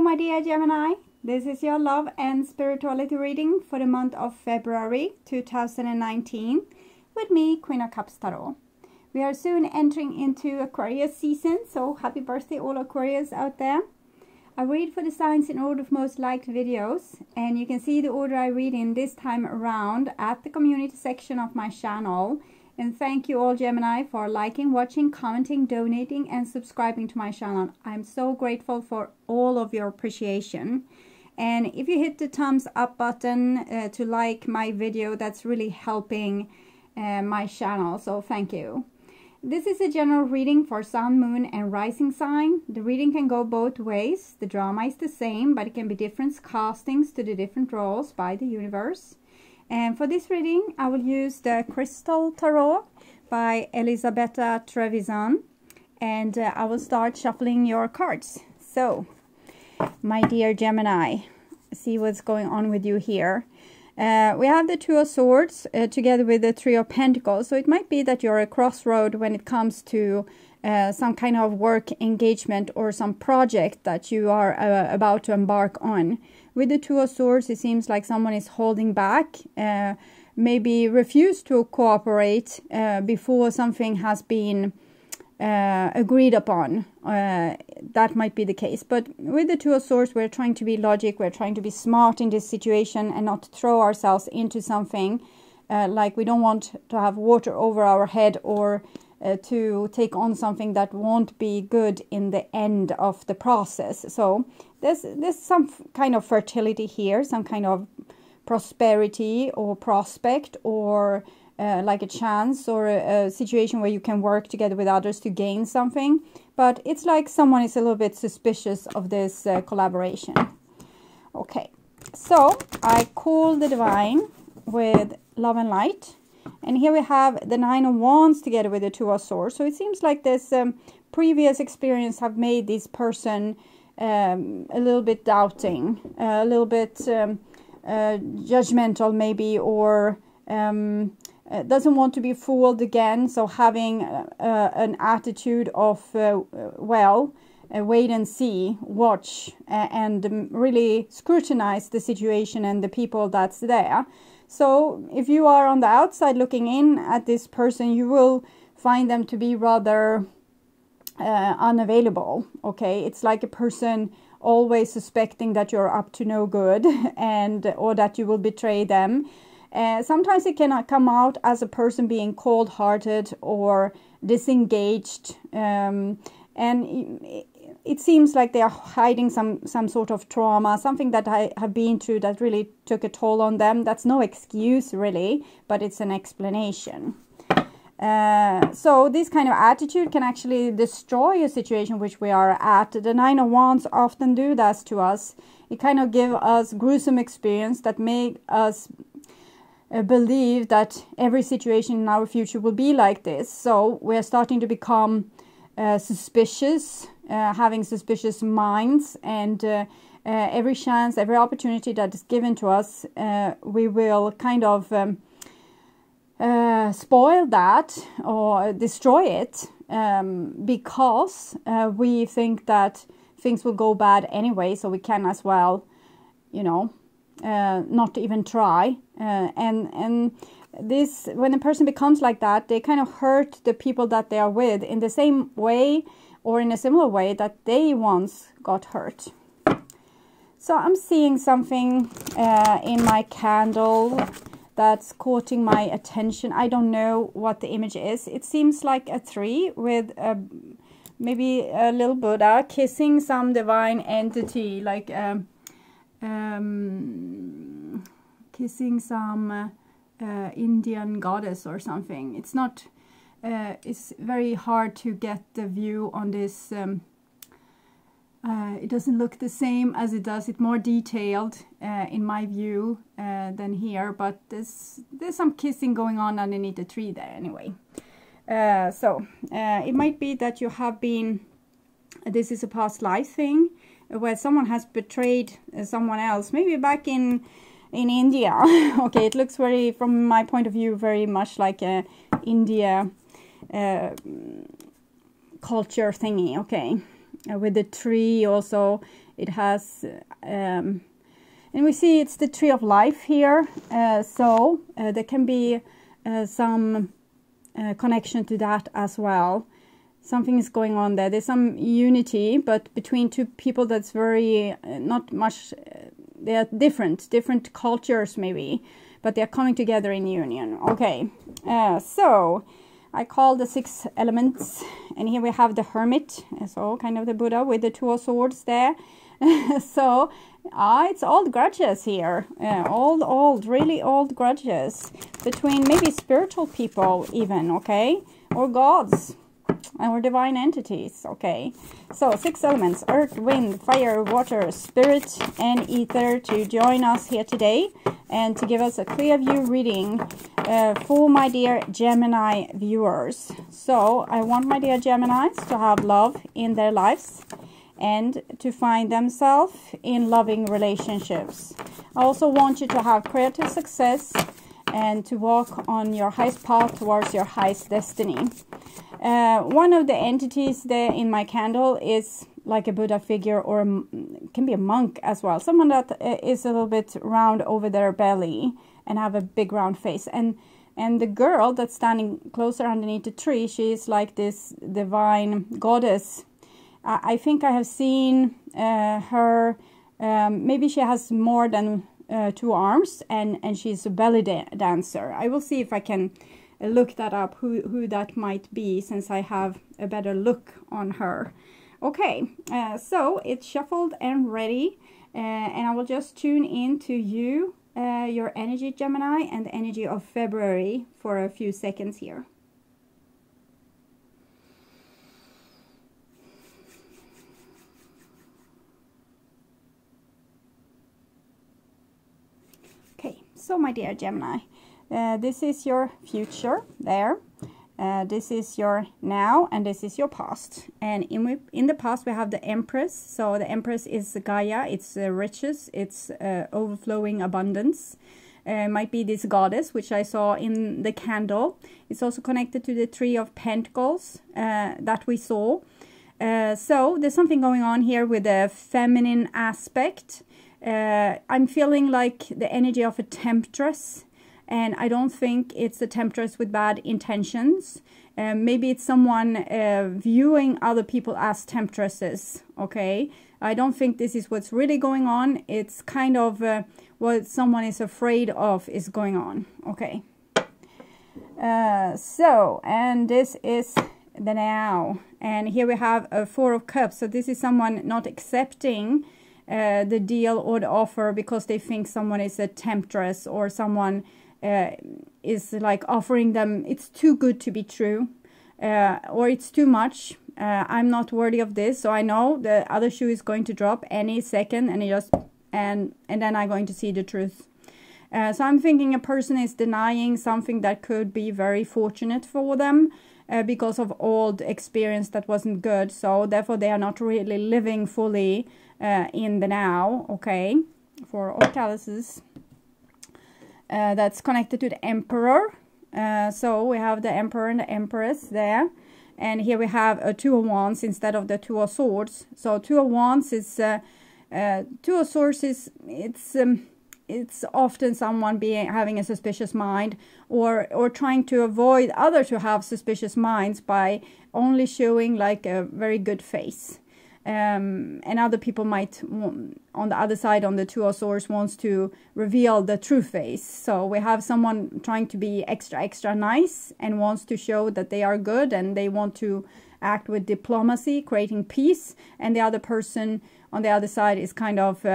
my dear Gemini. This is your love and spirituality reading for the month of February 2019 with me, Queen of Cups Tarot. We are soon entering into Aquarius season, so happy birthday all Aquarius out there. I read for the signs in order of most liked videos, and you can see the order I read in this time around at the community section of my channel. And thank you all Gemini for liking, watching, commenting, donating and subscribing to my channel. I'm so grateful for all of your appreciation. And if you hit the thumbs up button to like my video, that's really helping my channel, so thank you. This is a general reading for Sun, Moon and Rising sign. The reading can go both ways. The drama is the same, but it can be different castings to the different roles by the universe. And for this reading, I will use the Crystal Tarot by Elisabetta Trevisan. And I will start shuffling your cards. So, my dear Gemini, see what's going on with you here. We have the Two of Swords together with the Three of Pentacles. So it might be that you're at a crossroad when it comes to some kind of work engagement or some project that you are about to embark on. With the Two of Swords, it seems like someone is holding back, maybe refuse to cooperate before something has been agreed upon. That might be the case. But with the Two of Swords, we're trying to be logic, we're trying to be smart in this situation and not throw ourselves into something like we don't want to have water over our head or to take on something that won't be good in the end of the process. So there's some kind of fertility here, some kind of prosperity or prospect or like a chance or a situation where you can work together with others to gain something. But it's like someone is a little bit suspicious of this collaboration. Okay, so I call the Divine with Love and Light. And here we have the Nine of Wands together with the Two of Swords. So it seems like this previous experience have made this person a little bit doubting, a little bit judgmental maybe, or doesn't want to be fooled again. So having an attitude of, wait and see, watch, and really scrutinize the situation and the people that's there. So if you are on the outside looking in at this person, you will find them to be rather unavailable. Okay, it's like a person always suspecting that you're up to no good and or that you will betray them. Sometimes it cannot come out as a person being cold-hearted or disengaged, and it seems like they are hiding some sort of trauma, something that I have been through that really took a toll on them. That's no excuse really, but it's an explanation. So this kind of attitude can actually destroy a situation which we are at. The Nine of Wands often do that to us. It kind of gives us gruesome experience that make us believe that every situation in our future will be like this. So we're starting to become suspicious, having suspicious minds, and every chance, every opportunity that is given to us, we will kind of spoil that or destroy it because we think that things will go bad anyway, so we can as well, you know, not even try. And this, when a person becomes like that, they kind of hurt the people that they are with in the same way or in a similar way that they once got hurt. So I'm seeing something in my candle that's courting my attention. I don't know what the image is. It seems like a tree with maybe a little Buddha kissing some divine entity, like kissing some Indian goddess or something. It's not, it's very hard to get the view on this. It doesn't look the same as it does. It's more detailed in my view than here, but there's some kissing going on underneath the tree there anyway. So it might be that you have been, this is a past life thing, where someone has betrayed someone else, maybe back in India. Okay, it looks very, from my point of view, very much like a India culture thingy. Okay, with the tree also It has, and we see it's the tree of life here. So there can be some connection to that as well. Something is going on there. There's some unity, but between two people that's very, not much, they are different cultures maybe, but they're coming together in union. Okay, so I call the 6 elements, and here we have the Hermit, so kind of the Buddha with the 2 of Swords there. So it's old grudges here, really old grudges between maybe spiritual people even, okay, or gods or divine entities. Okay, so 6 elements: earth, wind, fire, water, spirit, and ether, to join us here today and to give us a clear view reading for my dear Gemini viewers. So I want my dear Geminis to have love in their lives and to find themselves in loving relationships. I also want you to have creative success and to walk on your highest path towards your highest destiny. One of the entities there in my candle is like a Buddha figure, or can be a monk as well. Someone that is a little bit round over their belly and have a big round face. And the girl that's standing closer underneath the tree, she is like this divine goddess. I think I have seen her, maybe she has more than 2 arms, and she's a belly dancer. I will see if I can look that up, who that might be, since I have a better look on her. Okay, so it's shuffled and ready, and I will just tune in to you, your energy, Gemini, and the energy of February for a few seconds here. Okay, so my dear Gemini, this is your future there. This is your now, and this is your past. And in the past we have the Empress. So the Empress is Gaia, it's riches, it's overflowing abundance. Might be this goddess, which I saw in the candle. It's also connected to the Three of Pentacles that we saw. So there's something going on here with a feminine aspect. I'm feeling like the energy of a temptress. And I don't think it's a temptress with bad intentions. Maybe it's someone viewing other people as temptresses, okay? I don't think this is what's really going on. It's kind of what someone is afraid of is going on, okay? So, and this is the now. And here we have a 4 of Cups. So this is someone not accepting the deal or the offer because they think someone is a temptress, or someone is like offering them, it's too good to be true, or it's too much. I'm not worthy of this, so I know the other shoe is going to drop any second, and then I'm going to see the truth. So I'm thinking a person is denying something that could be very fortunate for them because of old experience that wasn't good. So therefore they are not really living fully in the now, okay? For all calices. That's connected to the Emperor. So we have the Emperor and the Empress there. And here we have a 2 of Wands instead of the 2 of Swords. So 2 of Wands is, 2 of Swords is, it's often someone having a suspicious mind, or trying to avoid others to have suspicious minds by only showing like a very good face. And other people might, on the other side, on the 2 of Swords, wants to reveal the true face. So we have someone trying to be extra nice and wants to show that they are good, and they want to act with diplomacy, creating peace. And the other person on the other side is kind of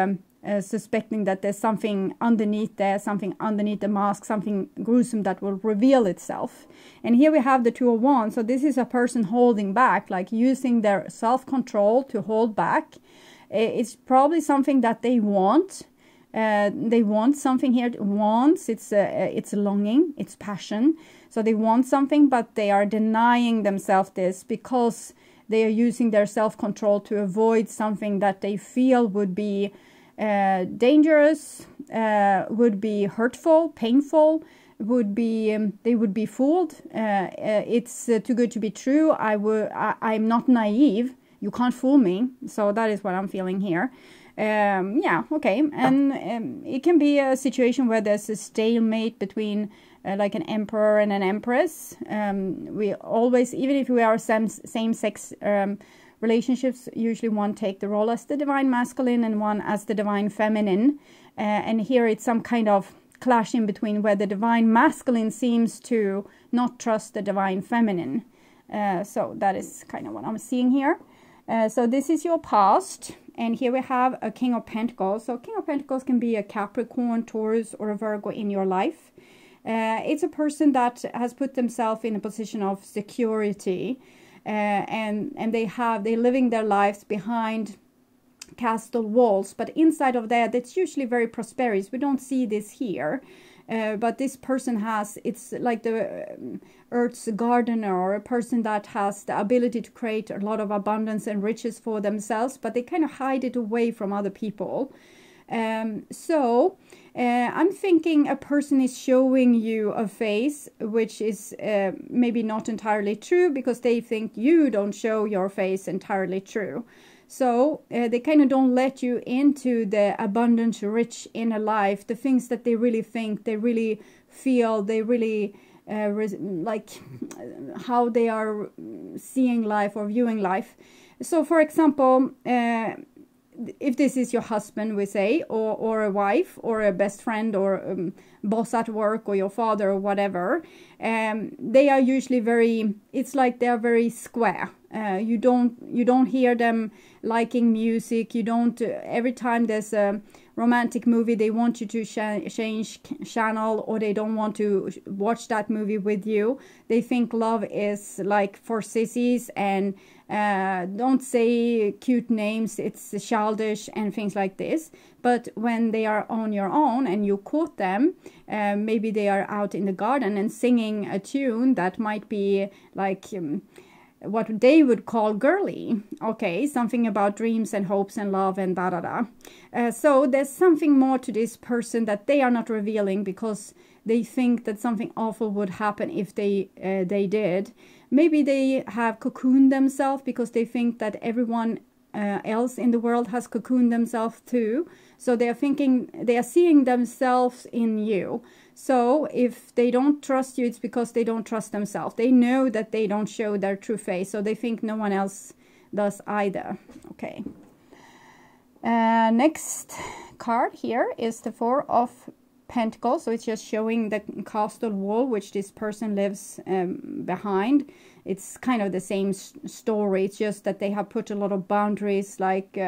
suspecting that there's something underneath there, something underneath the mask, something gruesome that will reveal itself. And here we have the 2 of Wands. So this is a person holding back, like using their self-control to hold back. It's probably something that they want. They want something here. Wants, it's longing, it's passion. So they want something, but they are denying themselves this because they are using their self-control to avoid something that they feel would be dangerous, would be hurtful, painful, would be they would be fooled. It's too good to be true. I'm not naive. you can't fool me. So that is what I'm feeling here. Yeah, okay. And it can be a situation where there's a stalemate between like an emperor and an empress. We always, even if we are same-sex relationships, usually one take the role as the divine masculine and one as the divine feminine. And here it's some kind of clash in between where the divine masculine seems to not trust the divine feminine. So that is kind of what I'm seeing here. So this is your past. And here we have a King of Pentacles. So King of Pentacles can be a Capricorn, Taurus, or a Virgo in your life. It's a person that has put themselves in a position of security. And they're living their lives behind castle walls, but inside of that, it's usually very prosperous. We don't see this here, but this person has, it's like the Earth's gardener, or a person that has the ability to create a lot of abundance and riches for themselves, but they kind of hide it away from other people. So I'm thinking a person is showing you a face which is maybe not entirely true, because they think you don't show your face entirely true. So they kind of don't let you into the abundant, rich inner life, the things that they really think, they really feel, they really like how they are seeing life or viewing life. So for example, if this is your husband, we say, or a wife, or a best friend, or boss at work, or your father, or whatever, they are usually very, it's like they are very square. You don't hear them liking music. You don't, every time there's a romantic movie, they want you to change channel, or they don't want to watch that movie with you. They think love is like for sissies, and don't say cute names, it's childish and things like this. But when they are on your own and you quote them, maybe they are out in the garden and singing a tune that might be like what they would call girly, okay, something about dreams and hopes and love and so there's something more to this person that they are not revealing, because they think that something awful would happen if they did. Maybe they have cocooned themselves because they think that everyone else in the world has cocooned themselves too. So they are thinking, they are seeing themselves in you. So if they don't trust you, it's because they don't trust themselves. They know that they don't show their true face, so they think no one else does either. Okay. Next card here is the Four of Pentacles. So it's just showing the castle wall which this person lives behind. It's kind of the same story. It's just that they have put a lot of boundaries, like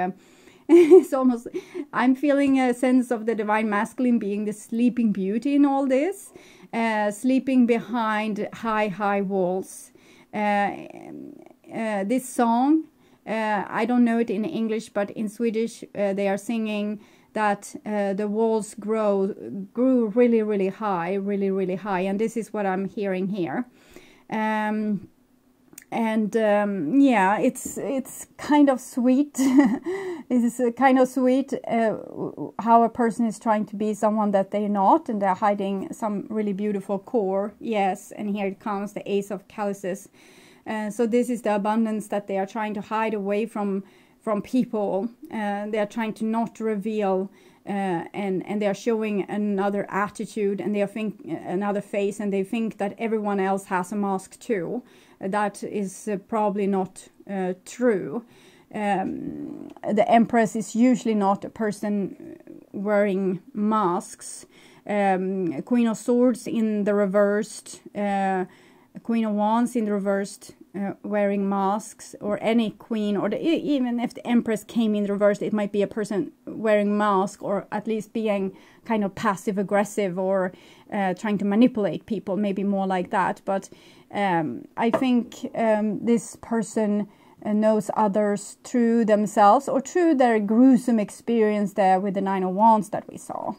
it's almost, I'm feeling a sense of the divine masculine being the sleeping beauty in all this, sleeping behind high walls. This song, I don't know it in English, but in Swedish they are singing that the walls grew really high, and this is what I'm hearing here. Yeah, it's kind of sweet. It's kind of sweet how a person is trying to be someone that they're not, and they're hiding some really beautiful core. Yes, and here it comes, the Ace of Chalices. So this is the abundance that they are trying to hide away from people. They are trying to not reveal, and they are showing another attitude, and they are another face, and they think that everyone else has a mask too. That is probably not true. The Empress is usually not a person wearing masks. Queen of Swords in the reversed, Queen of Wands in the reversed, wearing masks, or any queen, or even if the Empress came in reversed, it might be a person wearing mask, or at least being kind of passive aggressive, or trying to manipulate people, maybe more like that. But I think this person knows others through themselves, or through their gruesome experience there with the Nine of Wands that we saw.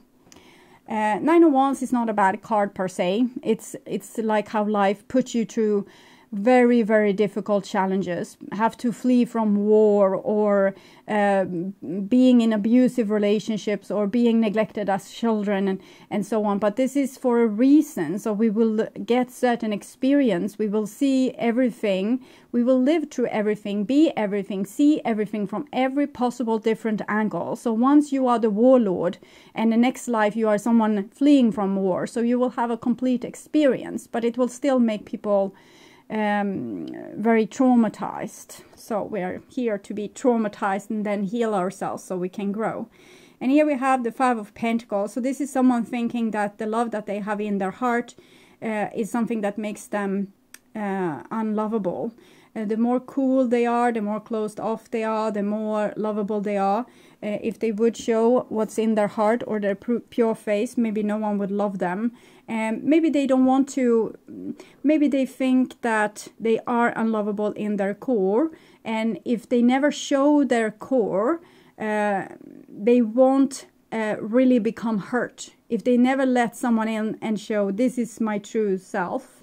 Nine of Wands is not a bad card per se. It's like how life puts you through very, very difficult challenges, have to flee from war, or being in abusive relationships, or being neglected as children, and so on. But this is for a reason. So we will get certain experience, we will see everything, we will live through everything, be everything, see everything from every possible different angle. So once you are the warlord, and the next life you are someone fleeing from war, so you will have a complete experience, but it will still make people very traumatized. So we're here to be traumatized and then heal ourselves so we can grow. And here we have the Five of Pentacles. So this is someone thinking that the love that they have in their heart is something that makes them unlovable. The more cool they are, the more closed off they are, the more lovable they are. If they would show what's in their heart or their pure face, maybe no one would love them. Maybe they don't want to, maybe they think that they are unlovable in their core. And if they never show their core, they won't really become hurt. If they never let someone in and show, this is my true self,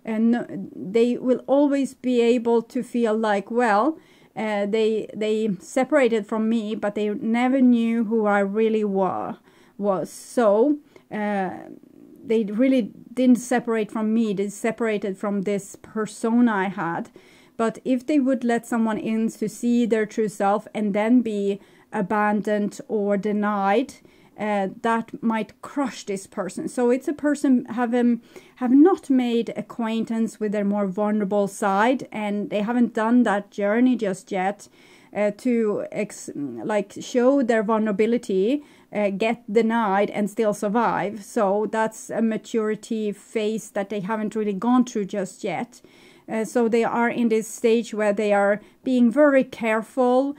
and they will always be able to feel like, well, they separated from me, but they never knew who I really was. So they really didn't separate from me. They separated from this persona I had. But if they would let someone in to see their true self and then be abandoned or denied, that might crush this person. So it's a person have not made acquaintance with their more vulnerable side, and they haven't done that journey just yet to show their vulnerability, get denied and still survive. So that's a maturity phase that they haven't really gone through just yet. So they are in this stage where they are being very careful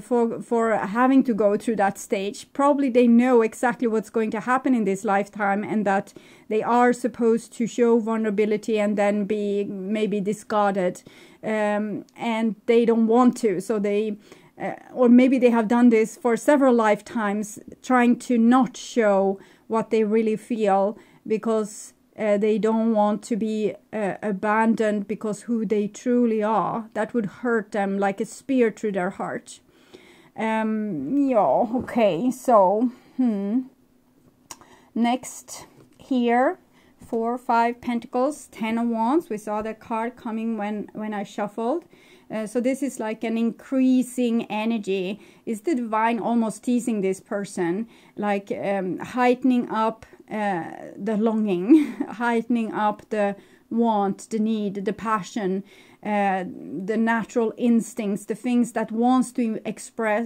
for having to go through that stage. Probably they know exactly what's going to happen in this lifetime, and that they are supposed to show vulnerability and then be maybe discarded, and they don't want to. So they or maybe they have done this for several lifetimes, trying to not show what they really feel, because they don't want to be abandoned because who they truly are. That would hurt them like a spear through their heart. Yeah, okay, so next here, 4, 5 Pentacles, 10 of Wands. We saw the card coming when I shuffled. So this is like an increasing energy. Is the divine almost teasing this person, like heightening up the longing, heightening up the want, the need, the passion, the natural instincts, the things that wants to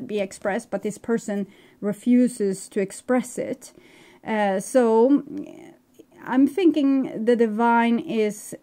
be expressed, but this person refuses to express it. So I'm thinking the divine is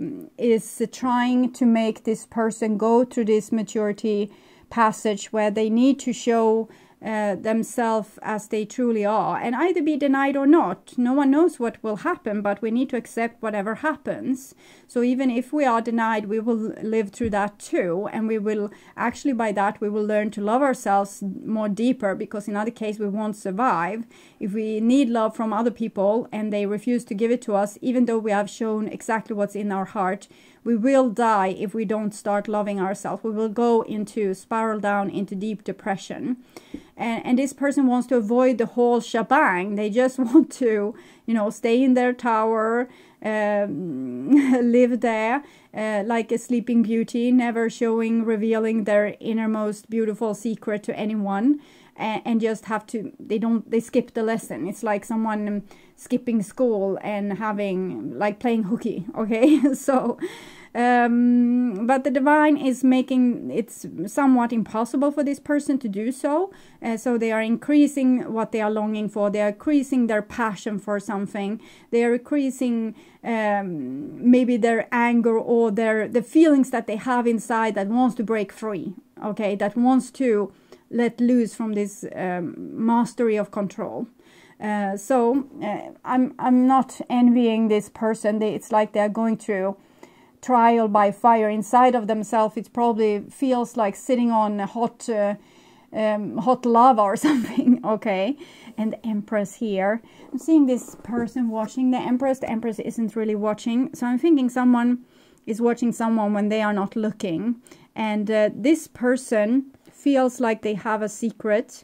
trying to make this person go through this maturity passage where they need to show themselves as they truly are, and either be denied or not. No one knows what will happen, but we need to accept whatever happens. So even if we are denied, we will live through that too, and we will actually, by that, we will learn to love ourselves more deeper, because in other case we won't survive. If we need love from other people and they refuse to give it to us, even though we have shown exactly what's in our heart, we will die if we don't start loving ourselves. We will go into, spiral down into deep depression. And this person wants to avoid the whole shebang. They just want to, stay in their tower, live there like a sleeping beauty, never revealing their innermost beautiful secret to anyone. And just have to, they skip the lesson. It's like someone skipping school and playing hooky, okay? So, but the divine is making it somewhat impossible for this person to do so. So they are increasing what they are longing for. They are increasing their passion for something. They are increasing maybe their anger or the feelings that they have inside that wants to break free, okay? That wants to let loose from this mastery of control. So I'm not envying this person. It's like they're going through trial by fire inside of themselves. It probably feels like sitting on a hot lava or something, okay? And the Empress here. I'm seeing this person watching the Empress. The Empress isn't really watching. So I'm thinking someone is watching someone when they are not looking. And this person feels like they have a secret,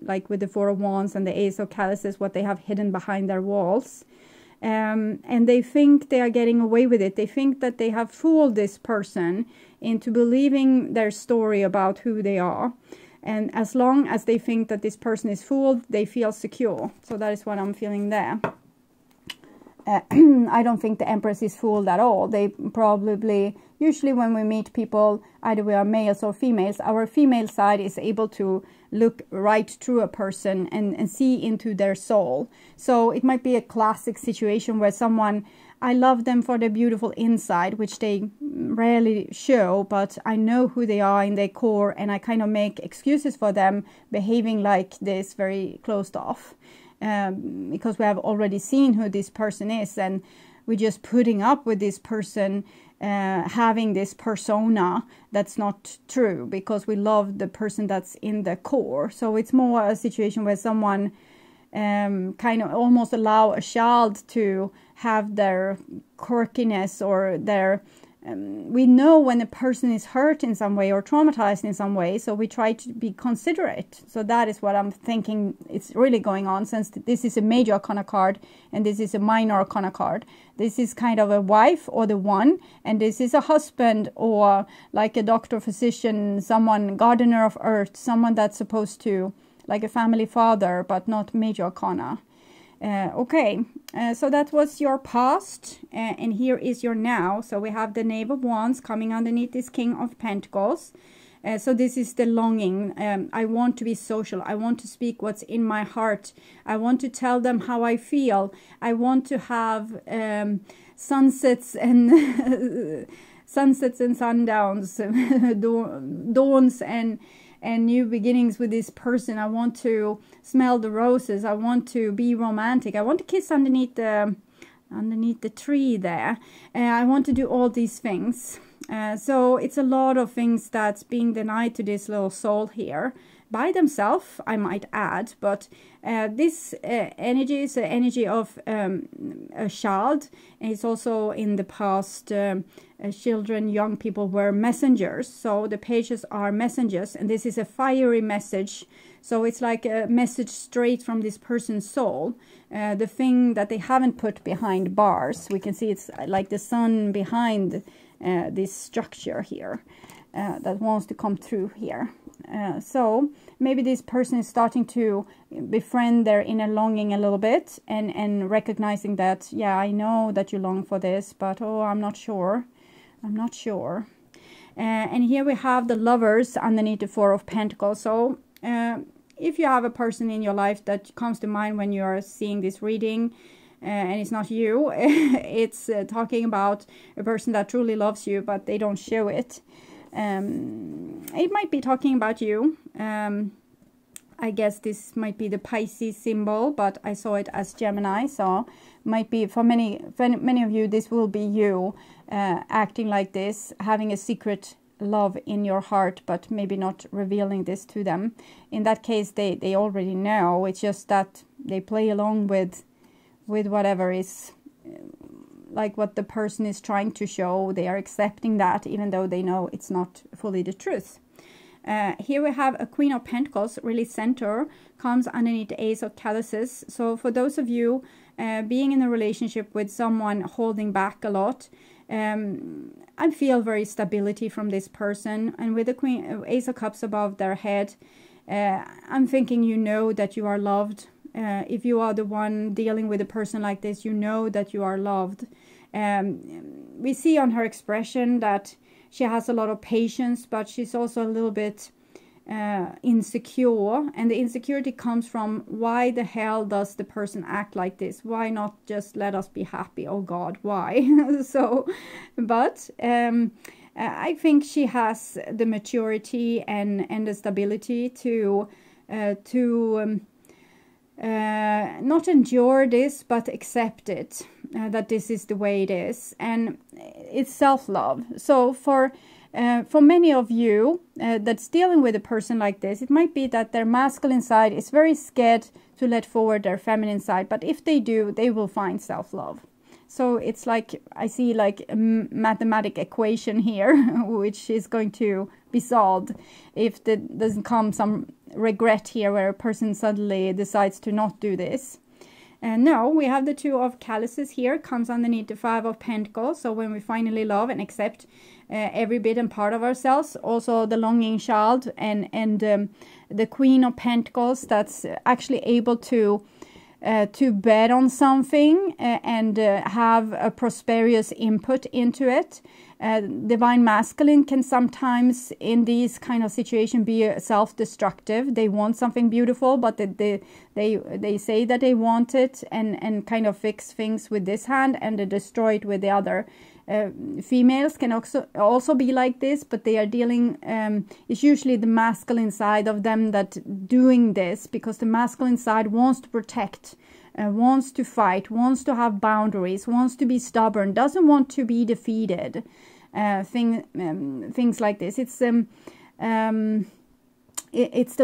like with the Four of Wands and the Ace of Chalices, what they have hidden behind their walls. And they think they are getting away with it. They think that they have fooled this person into believing their story about who they are. And as long as they think that this person is fooled, they feel secure. So that is what I'm feeling there. I don't think the Empress is fooled at all. They probably, usually when we meet people, either we are males or females, our female side is able to look right through a person and see into their soul. So it might be a classic situation where someone, I love them for their beautiful inside, which they rarely show, but I know who they are in their core, and I kind of make excuses for them behaving like this, very closed off. Because we have already seen who this person is, and we're just putting up with this person having this persona that's not true, because we love the person that's in the core. So it's more a situation where someone kind of almost allow a child to have their quirkiness or their we know when a person is hurt in some way or traumatized in some way, so we try to be considerate. So that is what I'm thinking it's really going on, since this is a major arcana card and this is a minor arcana card. This is kind of a wife or the one, and this is a husband or like a doctor, physician, someone, gardener of earth, someone that's supposed to, like a family father, but not major arcana. Okay, so that was your past, and here is your now. So we have the Knave of Wands coming underneath this King of Pentacles. So this is the longing. I want to be social. I want to speak what's in my heart. I want to tell them how I feel. I want to have sunsets and sunsets and sundowns, dawns and new beginnings with this person. I want to smell the roses. I want to be romantic. I want to kiss underneath the tree there. I want to do all these things. So it's a lot of things that's being denied to this little soul here. By themselves, I might add, but this energy is the energy of a child. And it's also in the past, children, young people were messengers. So the pages are messengers, and this is a fiery message. So it's like a message straight from this person's soul. The thing that they haven't put behind bars. We can see it's like the sun behind this structure here that wants to come through here. So maybe this person is starting to befriend their inner longing a little bit, and recognizing that, yeah, I know that you long for this, but oh, I'm not sure. I'm not sure. And here we have the Lovers underneath the Four of Pentacles. So if you have a person in your life that comes to mind when you are seeing this reading, and it's not you, it's talking about a person that truly loves you, but they don't show it. It might be talking about you. I guess this might be the Pisces symbol, but I saw it as Gemini, so might be for many of you, this will be you acting like this, having a secret love in your heart, but maybe not revealing this to them. In that case, they already know. It's just that they play along with whatever is like what the person is trying to show. They are accepting that, even though they know it's not fully the truth. Here we have a Queen of Pentacles, really center, comes underneath the Ace of Chalices. So for those of you being in a relationship with someone holding back a lot, I feel very stability from this person. And with the Queen, Ace of Cups above their head, I'm thinking you know that you are loved. If you are the one dealing with a person like this, you know that you are loved. We see on her expression that she has a lot of patience, but she's also a little bit insecure. And the insecurity comes from, why the hell does the person act like this? Why not just let us be happy? Oh God, why? So, but I think she has the maturity and the stability to not endure this, but accept it, that this is the way it is, and it's self-love. So for many of you that's dealing with a person like this, it might be that their masculine side is very scared to let forward their feminine side, but if they do, they will find self-love. So it's like, I see like a mathematic equation here, which is going to be solved if there doesn't come some regret here where a person suddenly decides to not do this. And no, we have the Two of Chalices here, comes underneath the Five of Pentacles. So when we finally love and accept every bit and part of ourselves, also the longing child, and the Queen of Pentacles that's actually able to bet on something and have a prosperous input into it. Divine Masculine can sometimes in these kind of situations be self-destructive. They want something beautiful, but they say that they want it and kind of fix things with this hand and they destroy it with the other. Females can also be like this, but they are dealing, it's usually the masculine side of them that doing this, because the masculine side wants to protect, wants to fight, wants to have boundaries, wants to be stubborn, doesn't want to be defeated. Things like this. It's the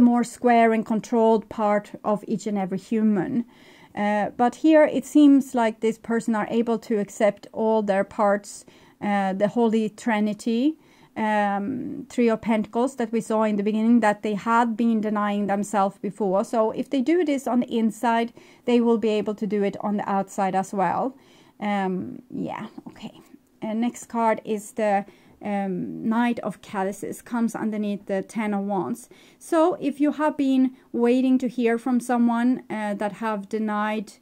more square and controlled part of each and every human. But here it seems like this person are able to accept all their parts, the Holy Trinity, Three of Pentacles that we saw in the beginning, that they had been denying themselves before. So if they do this on the inside, they will be able to do it on the outside as well. Yeah, okay. And next card is the Knight of Chalices, comes underneath the Ten of Wands. So if you have been waiting to hear from someone that have denied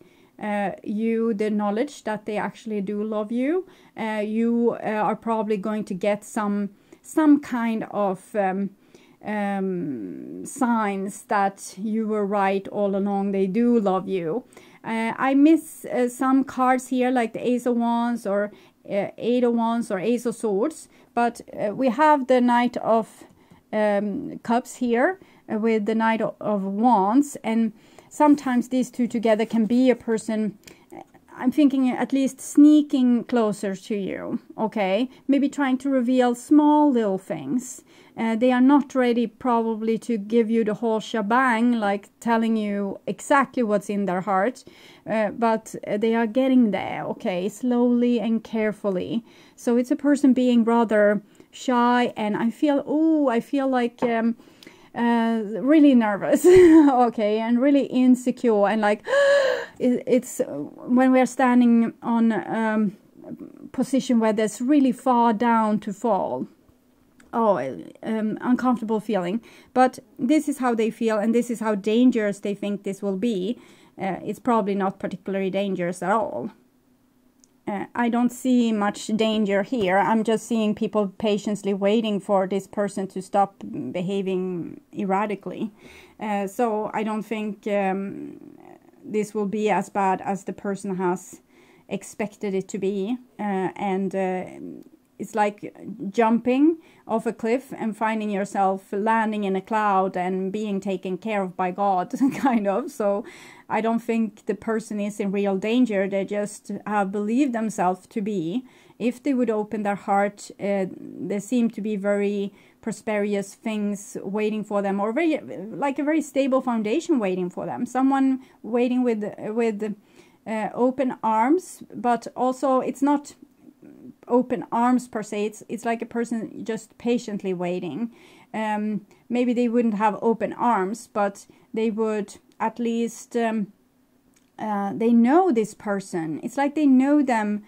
you the knowledge that they actually do love you, you are probably going to get some kind of signs that you were right all along. They do love you. I miss some cards here, like the Ace of Wands or Eight of Wands or Ace of Swords, but we have the Knight of Cups here with the Knight of Wands, and sometimes these two together can be a person, I'm thinking at least sneaking closer to you, okay? Maybe trying to reveal small little things. They are not ready probably to give you the whole shebang, like telling you exactly what's in their heart, but they are getting there, okay, slowly and carefully. So it's a person being rather shy, and I feel like really nervous, okay, and really insecure, and like it's when we're standing on a position where there's really far down to fall. Uncomfortable feeling. But this is how they feel, and this is how dangerous they think this will be. It's probably not particularly dangerous at all. I don't see much danger here. I'm just seeing people patiently waiting for this person to stop behaving erratically. So I don't think this will be as bad as the person has expected it to be. It's like jumping off a cliff and finding yourself landing in a cloud and being taken care of by God, kind of. So I don't think the person is in real danger. They just have believed themselves to be. If they would open their heart, there seem to be very prosperous things waiting for them, or like a very stable foundation waiting for them. Someone waiting with open arms, but also it's not open arms per se. It's like a person just patiently waiting. Maybe they wouldn't have open arms, but they would at least they know this person. It's like they know them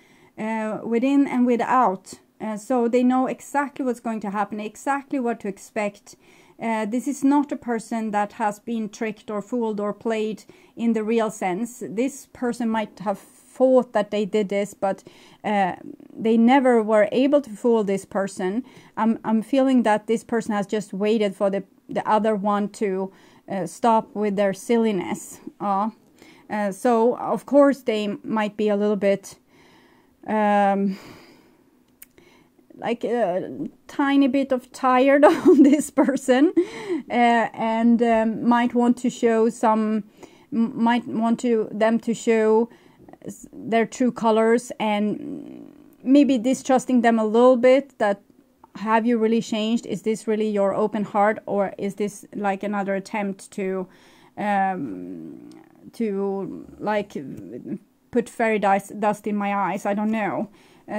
within and without, so they know exactly what's going to happen, exactly what to expect. This is not a person that has been tricked or fooled or played in the real sense. This person might have thought that they did this, but they never were able to fool this person. I'm feeling that this person has just waited for the other one to stop with their silliness. So of course they might be a little bit like a tiny bit of tired on this person, and might want to show them to show their true colors, and maybe distrusting them a little bit, that have you really changed? Is this really your open heart, or is this like another attempt to like put fairy dust in my eyes. I don't know.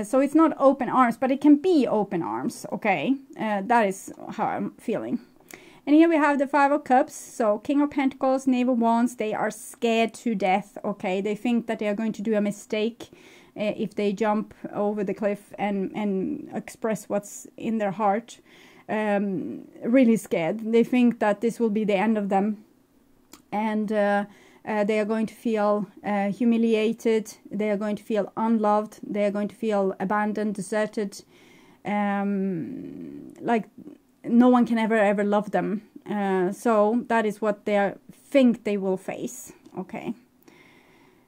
So it's not open arms, but it can be open arms, okay? That is how I'm feeling. And here we have the Five of Cups. So King of Pentacles, Knave of Wands, they are scared to death, okay? They think that they are going to do a mistake if they jump over the cliff and express what's in their heart. Really scared. They think that this will be the end of them. And they are going to feel humiliated. They are going to feel unloved. They are going to feel abandoned, deserted. Like no one can ever love them. So that is what they think they will face. Okay.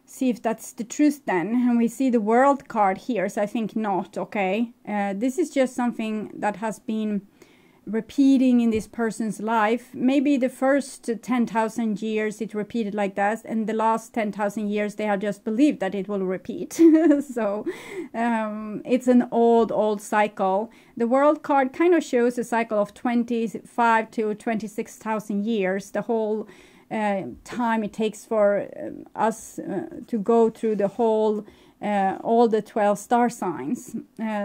See if that's the truth then. And we see the World card here, so I think not. Okay. This is just something that has been repeating in this person's life. Maybe the first 10,000 years it repeated like that, and the last 10,000 years they have just believed that it will repeat. So it's an old cycle. The World card kind of shows a cycle of 25 to 26,000 years, the whole time it takes for us to go through the whole all the 12 star signs.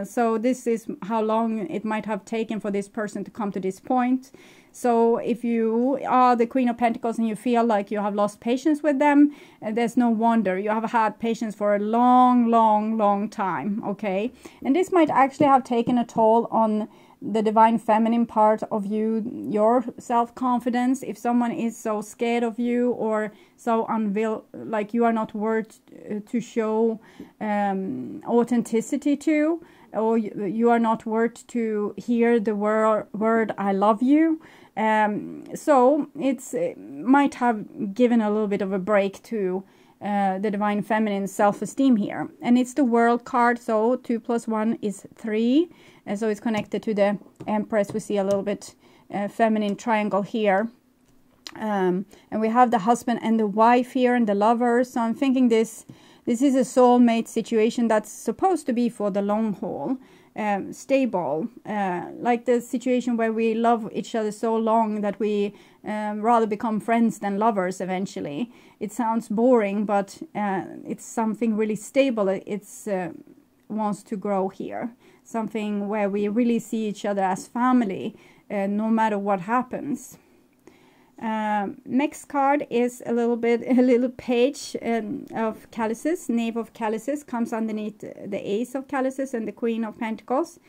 So this is how long it might have taken for this person to come to this point. So if you are the Queen of Pentacles and you feel like you have lost patience with them, there's no wonder. You have had patience for a long time, okay? And this might actually have taken a toll on the divine feminine part of you, your self-confidence. If someone is so scared of you or so like you are not worth to show authenticity to, or you are not worth to hear the word I love you. So it might have given a little bit of a break to the divine feminine self-esteem here. And it's the World card, so 2 + 1 is 3, and so it's connected to the Empress. We see a little bit feminine triangle here, and we have the husband and the wife here and the lover. So I'm thinking this is a soulmate situation that's supposed to be for the long haul. Stable, like the situation where we love each other so long that we rather become friends than lovers eventually. It sounds boring, but it's something really stable. It's wants to grow here, something where we really see each other as family, no matter what happens. Next card is a little page of Chalices. Knave of Chalices comes underneath the Ace of Chalices and the Queen of Pentacles.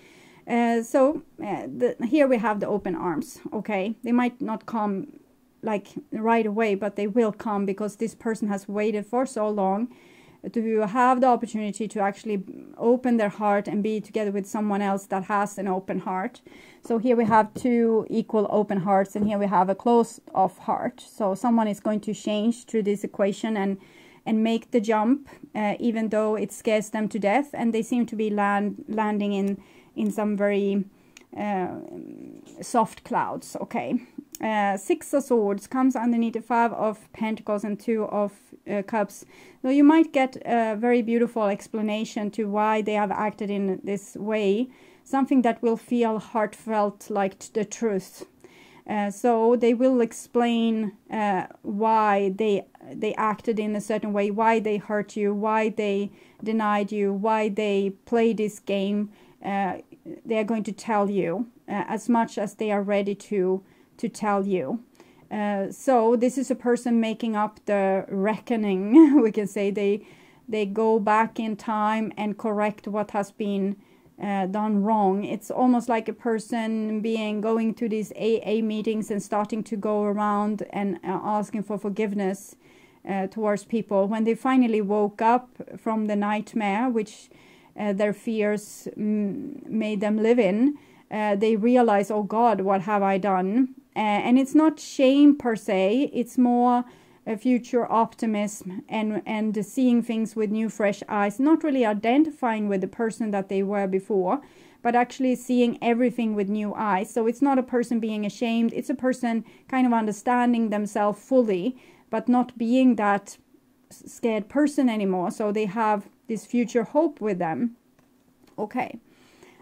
Here we have the open arms. Okay, they might not come like right away, but they will come because this person has waited for so long to have the opportunity to actually open their heart and be together with someone else that has an open heart. So here we have 2 equal open hearts, and here we have a closed off heart. So someone is going to change through this equation and make the jump, even though it scares them to death, and they seem to be landing in some very soft clouds. Okay. 6 of Swords comes underneath the 5 of Pentacles and 2 of Cups. So you might get a very beautiful explanation to why they have acted in this way, something that will feel heartfelt, like the truth. So they will explain why they acted in a certain way, why they hurt you, why they denied you, why they play this game. They are going to tell you as much as they are ready to tell you. So this is a person making up the reckoning. We can say they go back in time and correct what has been done wrong. It's almost like a person going to these AA meetings and starting to go around and asking for forgiveness towards people. When they finally woke up from the nightmare, which their fears made them live in, they realize, oh God, what have I done? And it's not shame per se, it's more a future optimism and seeing things with new fresh eyes, not really identifying with the person that they were before, but actually seeing everything with new eyes. So it's not a person being ashamed, it's a person kind of understanding themselves fully, but not being that scared person anymore. So they have this future hope with them. Okay.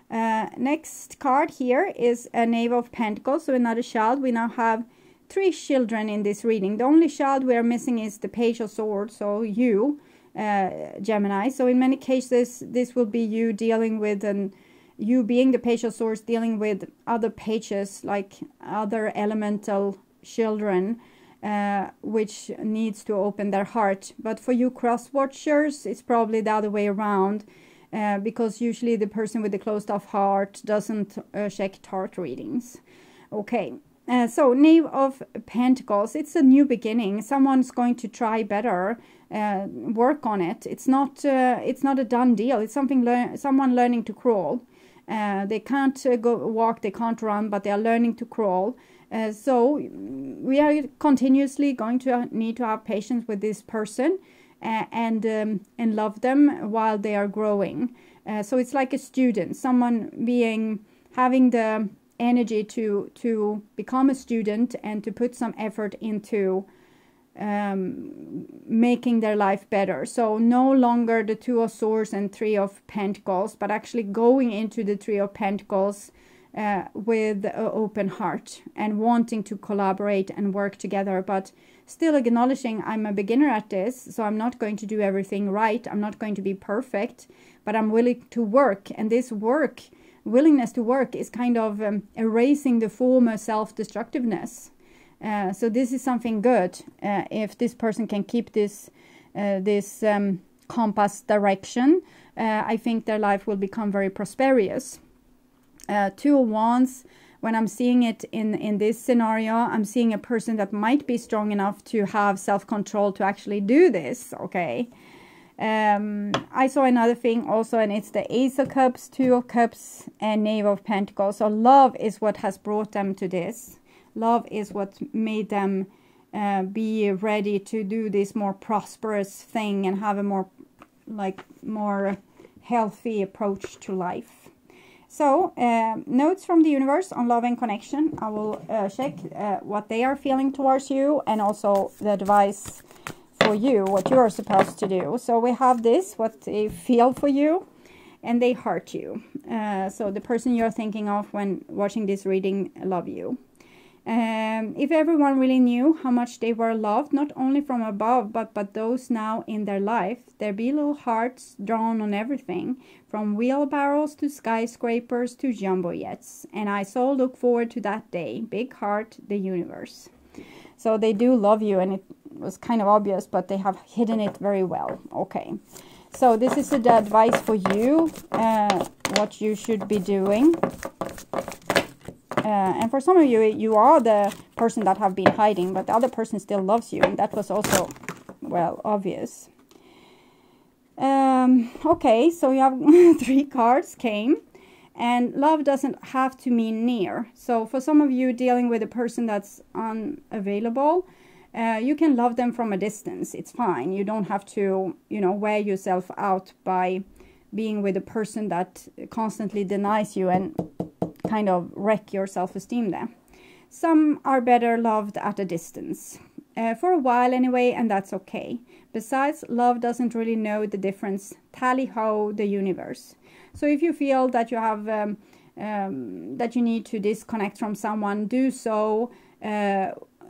Next card here is a Knave of Pentacles, so another child. We now have 3 children in this reading. The only child we are missing is the Page of Swords, so you. Gemini. So in many cases, this will be you dealing with, and you being the page of swords, dealing with other pages, like other elemental children, which needs to open their heart. But for you cross watchers, it's probably the other way around, because usually the person with the closed off heart doesn't check tarot readings. Okay. So Knave of Pentacles, it's a new beginning. Someone's going to try better, work on it. It's not a done deal. It's someone learning to crawl. They can't go walk, they can't run, but they are learning to crawl. So we are continuously going to need to have patience with this person, and love them while they are growing. So it's like a student, someone having the energy to become a student and to put some effort into making their life better. So no longer the Two of Swords and Three of Pentacles, but actually going into the Three of Pentacles with an open heart and wanting to collaborate and work together, but still acknowledging I'm a beginner at this, so I'm not going to do everything right. I'm not going to be perfect, but I'm willing to work. And this willingness to work is kind of erasing the former self-destructiveness. So this is something good. If this person can keep this compass direction, I think their life will become very prosperous. Two of Wands, when I'm seeing it in this scenario, I'm seeing a person that might be strong enough to have self-control to actually do this, okay? I saw another thing also, and it's the Ace of Cups, Two of Cups, and Knave of Pentacles. So love is what has brought them to this. Love is what made them be ready to do this more prosperous thing and have a more healthy approach to life. So, notes from the universe on love and connection. I will check what they are feeling towards you, and also the advice for you, what you are supposed to do. So we have this, what they feel for you, and they hurt you. So the person you're thinking of when watching this reading love you. If everyone really knew how much they were loved, not only from above, but those now in their life, there'd be little hearts drawn on everything, from wheelbarrows to skyscrapers to jumbo jets. And I so look forward to that day. Big heart, the universe. So they do love you, and it was kind of obvious, but they have hidden it very well. Okay. So this is the advice for you, what you should be doing. And for some of you, you are the person that have been hiding, but the other person still loves you. And that was also, well, obvious. Okay, so you have 3 cards came. And love doesn't have to mean near. So for some of you dealing with a person that's unavailable, you can love them from a distance. It's fine. You don't have to, wear yourself out by being with a person that constantly denies you and kind of wreck your self-esteem there. Some are better loved at a distance. For a while anyway, and that's okay. Besides, love doesn't really know the difference. Tally-ho, the universe. So if you feel that you have that you need to disconnect from someone, do so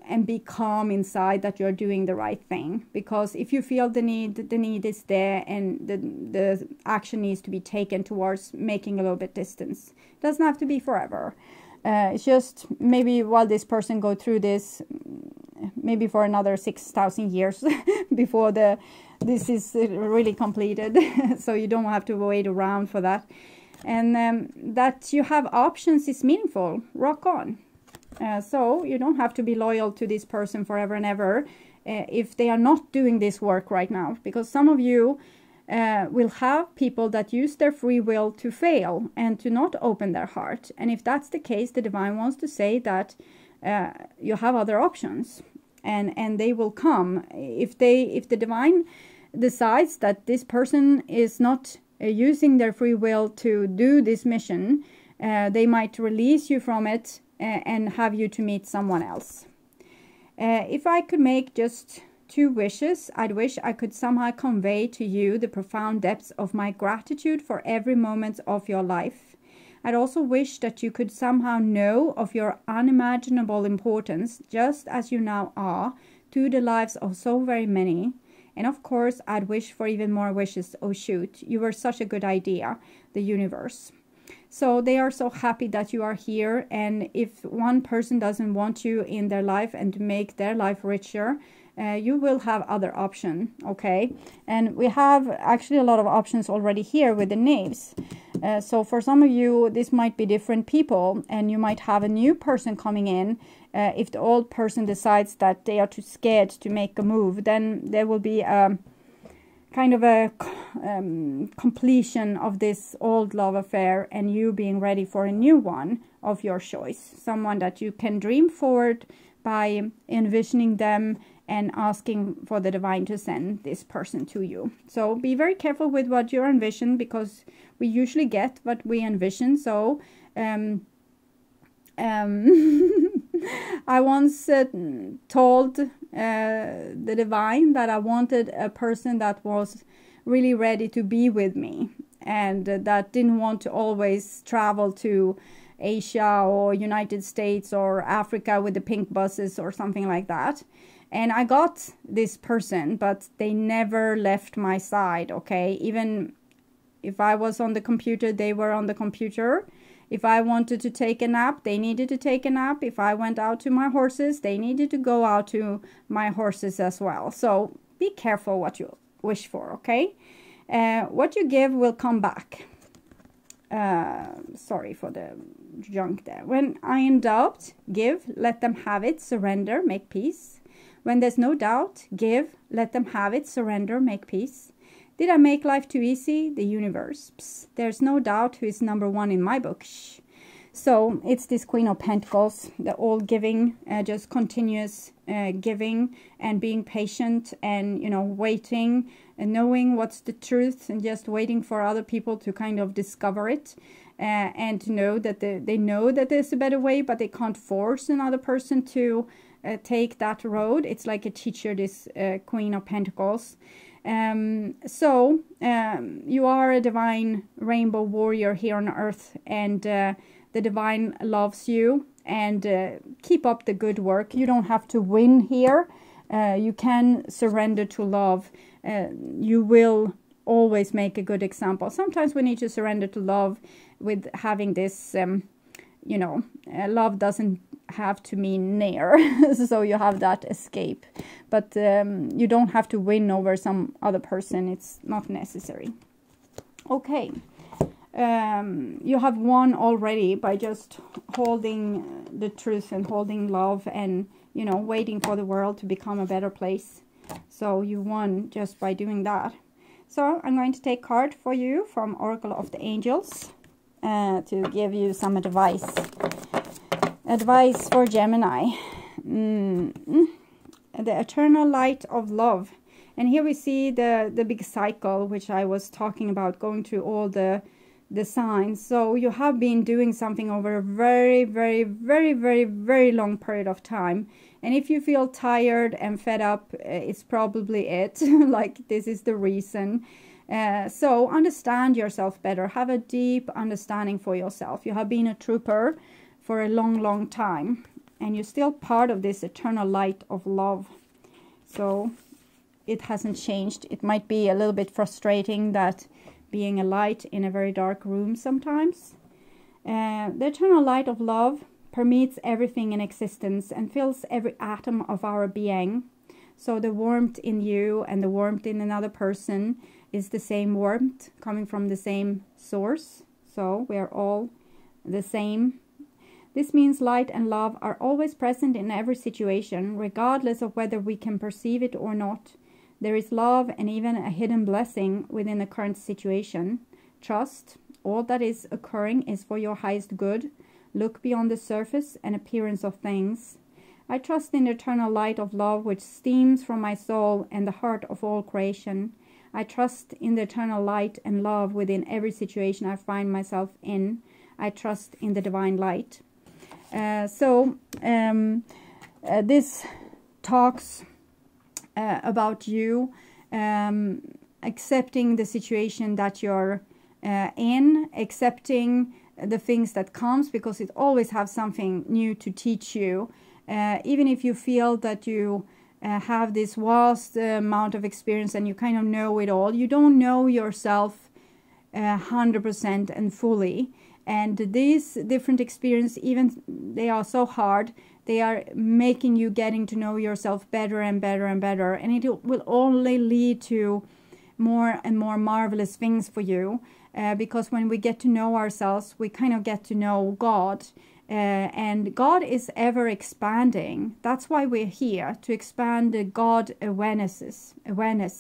and be calm inside that you're doing the right thing. Because if you feel the need is there, and the action needs to be taken towards making a little bit distance. It doesn't have to be forever. It's just maybe while this person go through this, maybe for another 6,000 years before this is really completed. So you don't have to wait around for that. And that you have options is meaningful. Rock on. So you don't have to be loyal to this person forever and ever if they are not doing this work right now. Because some of you will have people that use their free will to fail and to not open their heart. And if that's the case, the divine wants to say that you have other options. And they will come. If the divine decides that this person is not using their free will to do this mission, they might release you from it and have you to meet someone else. If I could make just 2 wishes, I'd wish I could somehow convey to you the profound depths of my gratitude for every moment of your life. I'd also wish that you could somehow know of your unimaginable importance, just as you now are, to the lives of so very many. And of course, I'd wish for even more wishes. Oh shoot, you were such a good idea, the universe. So they are so happy that you are here. And if one person doesn't want you in their life and to make their life richer, you will have other option, okay? And we have actually a lot of options already here with the knaves. So for some of you, this might be different people, and you might have a new person coming in. If the old person decides that they are too scared to make a move, then there will be a kind of a completion of this old love affair, and you being ready for a new one of your choice. Someone that you can dream forward by envisioning them and asking for the divine to send this person to you. So be very careful with what you envision, because we usually get what we envision. So I once told the divine that I wanted a person that was really ready to be with me, and that didn't want to always travel to Asia or United States or Africa with the pink buses or something like that. And I got this person, but they never left my side, okay? Even if I was on the computer, they were on the computer. If I wanted to take a nap, they needed to take a nap. If I went out to my horses, they needed to go out to my horses as well. So be careful what you wish for, okay? What you give will come back. Sorry for the junk there. When I in doubt, give, let them have it, surrender, make peace. When there's no doubt, give, let them have it, surrender, make peace. Did I make life too easy? The universe. Psst. There's no doubt who is number one in my book. Shh. So it's this Queen of Pentacles, the all giving, just continuous giving and being patient and, you know, waiting and knowing what's the truth and just waiting for other people to kind of discover it. And to know that they know that there's a better way, but they can't force another person to take that road. It's like a teacher, this Queen of Pentacles. So you are a divine rainbow warrior here on earth, and the divine loves you, and keep up the good work. You don't have to win here. You can surrender to love. You will always make a good example. Sometimes we need to surrender to love with having this, you know, love doesn't have to mean near. So you have that escape. But you don't have to win over some other person. It's not necessary. Okay. You have won already by just holding the truth and holding love and, you know, waiting for the world to become a better place. So you won just by doing that. So I'm going to take a card for you from Oracle of the Angels to give you some advice. Advice for Gemini. The eternal light of love. And here we see the big cycle, which I was talking about, going through all the signs. So you have been doing something over a very, very, very, very, very long period of time. And if you feel tired and fed up, it's probably it. Like, this is the reason. So understand yourself better. Have a deep understanding for yourself. You have been a trooper for a long, long time. And you're still part of this eternal light of love. So it hasn't changed. It might be a little bit frustrating that being a light in a very dark room sometimes. The eternal light of love permeates everything in existence and fills every atom of our being. So the warmth in you and the warmth in another person is the same warmth coming from the same source. So we are all the same. This means light and love are always present in every situation, regardless of whether we can perceive it or not. There is love and even a hidden blessing within the current situation. Trust, all that is occurring is for your highest good. Look beyond the surface and appearance of things. I trust in the eternal light of love which steams from my soul and the heart of all creation. I trust in the eternal light and love within every situation I find myself in. I trust in the divine light. This talks about you accepting the situation that you're in, accepting the things that comes, because it always has something new to teach you. Even if you feel that you have this vast amount of experience and you kind of know it all. You don't know yourself 100% and fully. And these different experiences, even they are so hard, they are making you getting to know yourself better and better and better. And it will only lead to more and more marvelous things for you. Because when we get to know ourselves, we kind of get to know God. And God is ever expanding. That's why we're here, to expand the God awareness,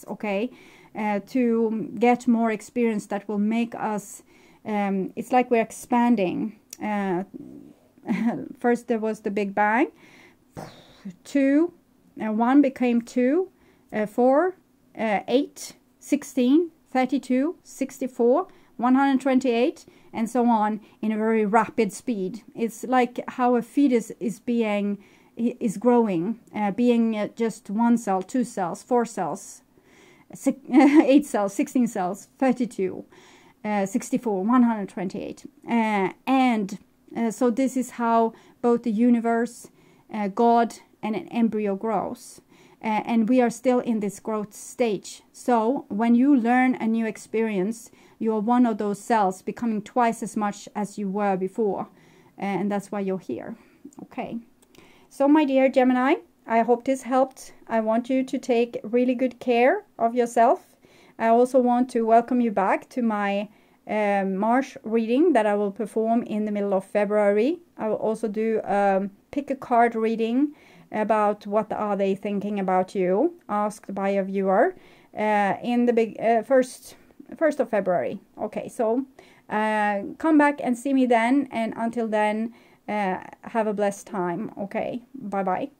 okay? To get more experience that will make us, it's like we're expanding. First there was the Big Bang, 2, 1 became 2, 4, 8, 16, 32, 64, 128, and so on, in a very rapid speed. It's like how a fetus is growing, being just 1 cell, 2 cells, 4 cells, 8 cells, 16 cells, 32, 64, 128. So this is how both the universe, God, and an embryo grows. And we are still in this growth stage. So when you learn a new experience, you are one of those cells becoming twice as much as you were before. And that's why you're here. Okay. So my dear Gemini, I hope this helped. I want you to take really good care of yourself. I also want to welcome you back to my March reading that I will perform in the middle of February. I will also do pick a card reading about what are they thinking about you, asked by a viewer, in the first of February. Okay, so come back and see me then, and until then, have a blessed time. Okay, bye bye.